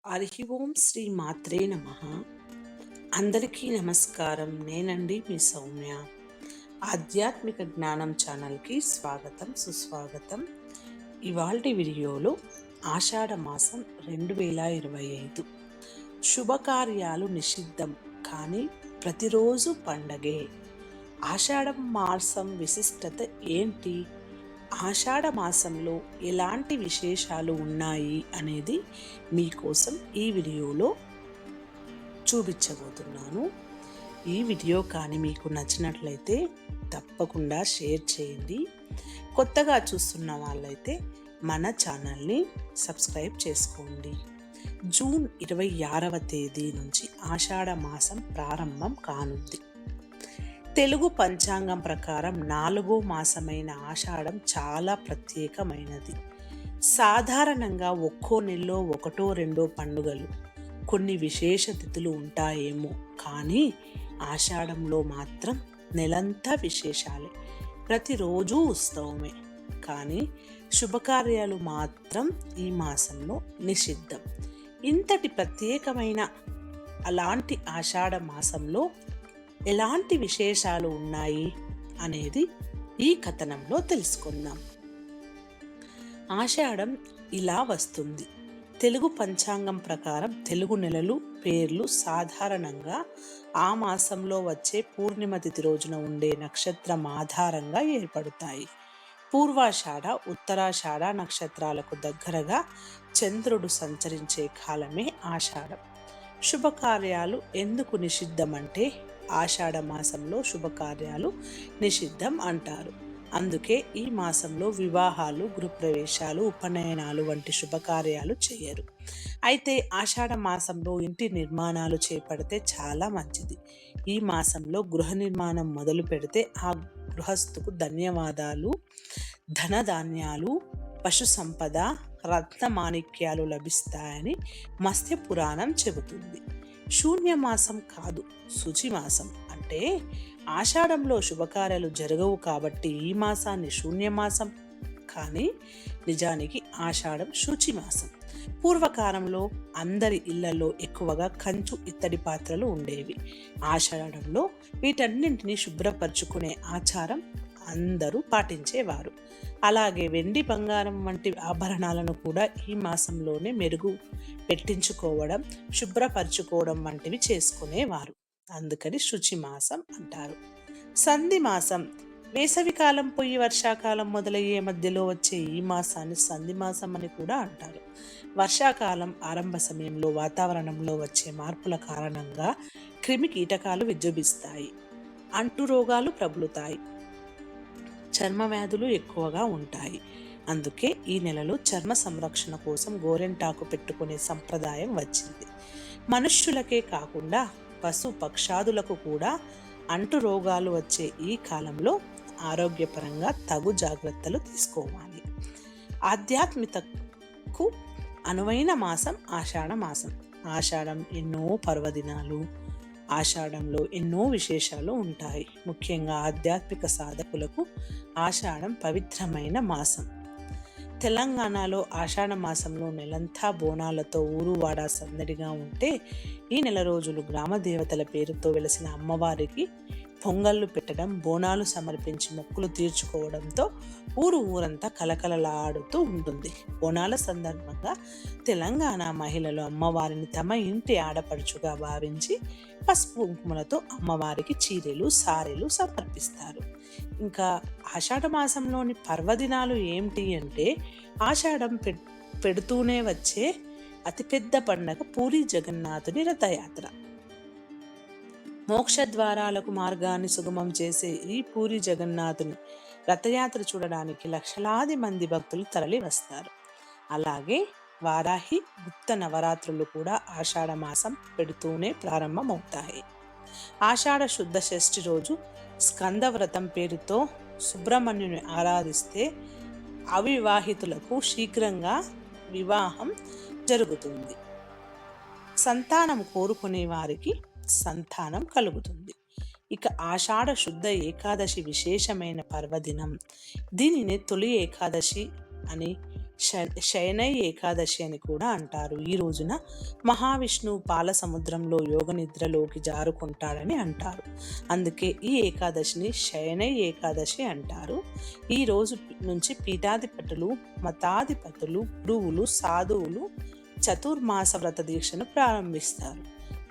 హరి ఓం శ్రీ మాత్రే నమ. అందరికీ నమస్కారం. నేనండి మీ సౌమ్య. ఆధ్యాత్మిక జ్ఞానం ఛానల్కి స్వాగతం, సుస్వాగతం. ఇవాల్టి వీడియోలో ఆషాఢ మాసం 2025 శుభకార్యాలు నిషిద్ధం, కానీ ప్రతిరోజు పండగే. ఆషాఢం మాసం విశిష్టత ఏంటి? ఆషాఢ మాసంలో ఎలాంటి విశేషాలు ఉన్నాయి అనేది మీకోసం ఈ వీడియోలో చూపించబోతున్నాను. ఈ వీడియో కానీ మీకు నచ్చినట్లయితే తప్పకుండా షేర్ చేయండి. కొత్తగా చూస్తున్న వాళ్ళైతే మన ఛానల్ని సబ్స్క్రైబ్ చేసుకోండి. జూన్ 26వ తేదీ నుంచి ఆషాఢ మాసం ప్రారంభం కానుంది. తెలుగు పంచాంగం ప్రకారం 4వ మాసమైన ఆషాఢం చాలా ప్రత్యేకమైనది. సాధారణంగా ఒక్కో నెలలో ఒకటో రెండో పండుగలు, కొన్ని విశేష తిథులు ఉంటాయేమో, కానీ ఆషాఢంలో మాత్రం నెలంతా విశేషాలే. ప్రతిరోజు ఉత్సవమే, కానీ శుభకార్యాలు మాత్రం ఈ మాసంలో నిషిద్ధం. ఇంతటి ప్రత్యేకమైన అలాంటి ఆషాఢ మాసంలో ఎలాంటి విశేషాలు ఉన్నాయి అనేది ఈ కథనంలో తెలుసుకుందాం. ఆషాఢం ఇలా వస్తుంది. తెలుగు పంచాంగం ప్రకారం తెలుగు నెలలు పేర్లు సాధారణంగా ఆ మాసంలో వచ్చే పూర్ణిమ తిథి రోజున ఉండే నక్షత్రం ఆధారంగా ఏర్పడతాయి. పూర్వాషాఢ, ఉత్తరాషాఢ నక్షత్రాలకు దగ్గరగా చంద్రుడు సంచరించే కాలమే ఆషాఢం. శుభకార్యాలు ఎందుకు నిషిద్ధమంటే, ఆషాఢ మాసంలో శుభకార్యాలు నిషిద్ధం అంటారు. అందుకే ఈ మాసంలో వివాహాలు, గృహప్రవేశాలు, ఉపనయనాలు వంటి శుభకార్యాలు చేయరు. అయితే ఆషాఢ మాసంలో ఇంటి నిర్మాణాలు చేపడితే చాలా మంచిది. ఈ మాసంలో గృహ నిర్మాణం మొదలు పెడితే ఆ గృహస్థుకు ధన్యవాదాలు, ధనధాన్యాలు, పశు సంపద, రత్నమాణిక్యాలు లభిస్తాయని మత్స్య పురాణం చెబుతుంది. శూన్యమాసం కాదు, శుచిమాసం. అంటే ఆషాఢంలో శుభకార్యాలు జరగవు కాబట్టి ఈ మాసాన్ని శూన్యమాసం, కానీ నిజానికి ఆషాఢం శుచిమాసం. పూర్వకాలంలో అందరి ఇళ్లలో ఎక్కువగా కంచు, ఇత్తడి పాత్రలు ఉండేవి. ఆషాఢంలో వీటన్నింటినీ శుభ్రపరచుకునే ఆచారం అందరూ పాటించేవారు. అలాగే వెండి, బంగారం వంటి ఆభరణాలను కూడా ఈ మాసంలోనే మెరుగు పెట్టించుకోవడం, శుభ్రపరచుకోవడం వంటివి చేసుకునేవారు. అందుకని శుచి మాసం అంటారు. సంధి మాసం. వేసవికాలం పోయి వర్షాకాలం మొదలయ్యే మధ్యలో వచ్చే ఈ మాసాన్ని సంధి మాసం అని కూడా అంటారు. వర్షాకాలం ఆరంభ సమయంలో వాతావరణంలో వచ్చే మార్పుల కారణంగా క్రిమి కీటకాలు విజృంభిస్తాయి, అంటు రోగాలు ప్రబలుతాయి, చర్మ వ్యాధులు ఎక్కువగా ఉంటాయి. అందుకే ఈ నెలలో చర్మ సంరక్షణ కోసం గోరెంటాకు పెట్టుకునే సంప్రదాయం వచ్చింది. మనుష్యులకే కాకుండా పశు పక్షాదులకు కూడా అంటు రోగాలు వచ్చే ఈ కాలంలో ఆరోగ్యపరంగా తగు జాగ్రత్తలు తీసుకోవాలి. ఆధ్యాత్మికకు అనువైన మాసం ఆషాఢ మాసం. ఆషాఢం ఎన్నో పర్వదినాలు, ఆషాఢంలో ఎన్నో విశేషాలు ఉంటాయి. ముఖ్యంగా ఆధ్యాత్మిక సాధకులకు ఆషాఢం పవిత్రమైన మాసం. తెలంగాణలో ఆషాఢ మాసంలో నెలంతా బోనాలతో ఊరువాడ సందడిగా ఉంటే, ఈ నెల రోజులు గ్రామ దేవతల పేరుతో వెలిసిన అమ్మవారికి పొంగళ్ళు పెట్టడం, బోనాలు సమర్పించి మొక్కులు తీర్చుకోవడంతో ఊరంతా కలకలలాడుతూ ఉంటుంది. బోనాల సందర్భంగా తెలంగాణ మహిళలు అమ్మవారిని తమ ఇంటి ఆడపడుచుగా భావించి పసుపు కుంకుమలతో అమ్మవారికి చీరెలు, సారెలు సమర్పిస్తారు. ఇంకా ఆషాఢ మాసంలోని పర్వదినాలు ఏమిటి అంటే, ఆషాఢం పెడుతూనే వచ్చే అతిపెద్ద పండగ పూరి జగన్నాథుని రథయాత్ర. మోక్ష ద్వారాలకు మార్గాన్ని సుగమం చేసే ఈ పూరి జగన్నాథుని రథయాత్ర చూడడానికి లక్షలాది మంది భక్తులు తరలి వస్తారు. అలాగే వారాహి, గుప్త నవరాత్రులు కూడా ఆషాఢ మాసం పెడుతూనే ప్రారంభమవుతాయి. ఆషాఢ శుద్ధ షష్ఠి రోజు స్కందవ్రతం పేరుతో సుబ్రహ్మణ్యుని ఆరాధిస్తే అవివాహితులకు శీఘ్రంగా వివాహం జరుగుతుంది. సంతానం కోరుకునే వారికి సంతానం కలుగుతుంది. ఇక ఆషాఢ శుద్ధ ఏకాదశి విశేషమైన పర్వదినం. దీనిని తొలి ఏకాదశి అని, శయనై ఏకాదశి అని కూడా అంటారు. ఈ రోజున మహావిష్ణువు పాల సముద్రంలో యోగ నిద్రలోకి జారుకుంటాడని అంటారు. అందుకే ఈ ఏకాదశిని శయనై ఏకాదశి అంటారు. ఈ రోజు నుంచి పీఠాధిపతులు, మతాధిపతులు, గురువులు, సాధువులు చతుర్మాస వ్రత దీక్షను ప్రారంభిస్తారు.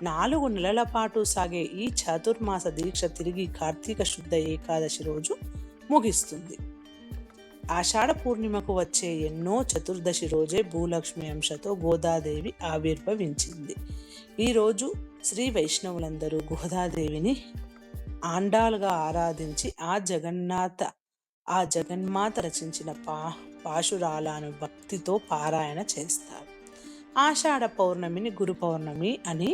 4 నెలల పాటు సాగే ఈ చతుర్మాస దీక్ష తిరిగి కార్తీక శుద్ధ ఏకాదశి రోజు ముగిస్తుంది. ఆషాఢ పూర్ణిమకు వచ్చే ఎన్నో చతుర్దశి రోజే భూలక్ష్మి అంశతో గోదాదేవి ఆవిర్భవించింది. ఈరోజు శ్రీ వైష్ణవులందరూ గోదాదేవిని ఆండాలుగా ఆరాధించి ఆ జగన్మాత రచించిన పాశురాలను భక్తితో పారాయణ చేస్తారు. ఆషాఢ పౌర్ణమిని గురు పౌర్ణమి అని,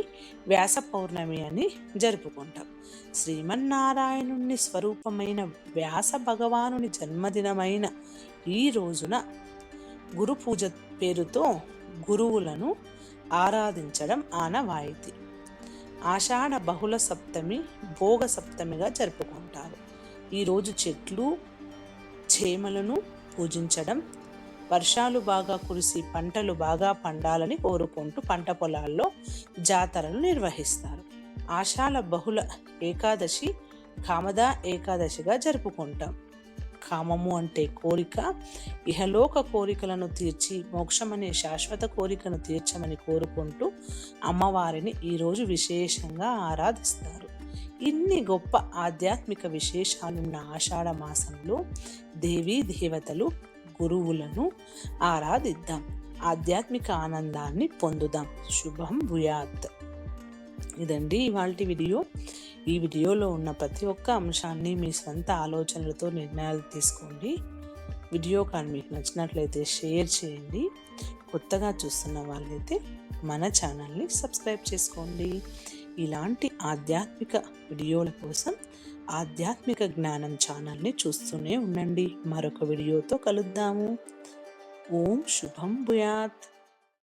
వ్యాస పౌర్ణమి అని జరుపుకుంటాం. శ్రీమన్నారాయణుని స్వరూపమైన వ్యాస భగవానుని జన్మదినమైన ఈ రోజున గురు పూజ పేరుతో గురువులను ఆరాధించడం ఆనవాయితీ. ఆషాఢ బహుళ సప్తమి, భోగ సప్తమిగా జరుపుకుంటారు. ఈరోజు చెట్లు చేమలను పూజించడం, వర్షాలు బాగా కురిసి పంటలు బాగా పండాలని కోరుకుంటూ పంట పొలాల్లో జాతరలు నిర్వహిస్తారు. ఆషాఢ బహుళ ఏకాదశి కామదా ఏకాదశిగా జరుపుకుంటాం. కామము అంటే కోరిక, ఇహలోక కోరికలను తీర్చి మోక్షమనే శాశ్వత కోరికను తీర్చమని కోరుకుంటూ అమ్మవారిని ఈరోజు విశేషంగా ఆరాధిస్తారు. ఇన్ని గొప్ప ఆధ్యాత్మిక విశేషాలున్న ఆషాఢ మాసంలో దేవీ దేవతలు, గురువులను ఆరాధిద్దాం. ఆధ్యాత్మిక ఆనందాన్ని పొందుదాం. శుభం భూయాత్. ఇదండి ఇవాల్టి వీడియో. ఈ వీడియోలో ఉన్న ప్రతి ఒక్క అంశాన్ని మీ స్వంత ఆలోచనలతో నిర్ణయాలు తీసుకోండి. వీడియో కానీ మీకు నచ్చినట్లయితే షేర్ చేయండి. కొత్తగా చూస్తున్న వాళ్ళైతే మన ఛానల్ని సబ్స్క్రైబ్ చేసుకోండి. ఇలాంటి ఆధ్యాత్మిక వీడియోల కోసం ఆధ్యాత్మిక జ్ఞానం ఛానల్ని చూస్తూనే ఉండండి. మరొక వీడియోతో కలుద్దాము. ఓం శుభం భూయాత్.